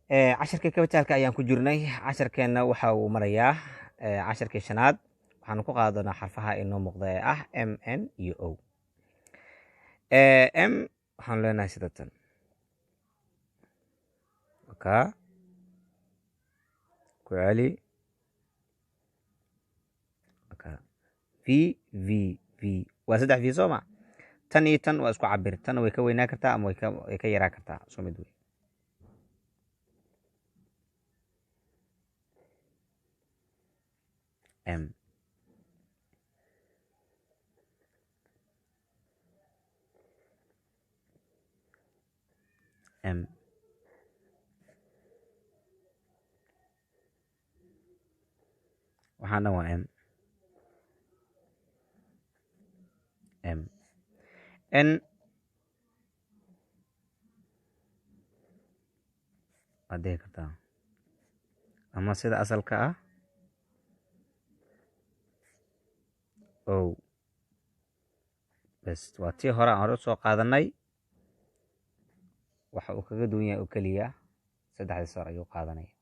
casharkii kabitaalka ayaan ku jirnay. casharkeenna waxa uu marayaa casharkii shanaad. waxaanu ku qaadanaa xarfaha inoo muuqda ee ah m n iyo o. m waxaanu leenahay sida tan ku celi v v v waa 3 v sooma. tan iyo tan waa isku cabir, tan way ka weynaa kartaa ama way ka yaraa kartaa, soo mid wey. m m waxaana waa m m n waad dhihi kartaa ama sida asalka ah o. bes waa tii hore aan hore usoo qaadanay. waxa uu kaga duwan yahay oo keliya 3 sar ayuu qaadanaya.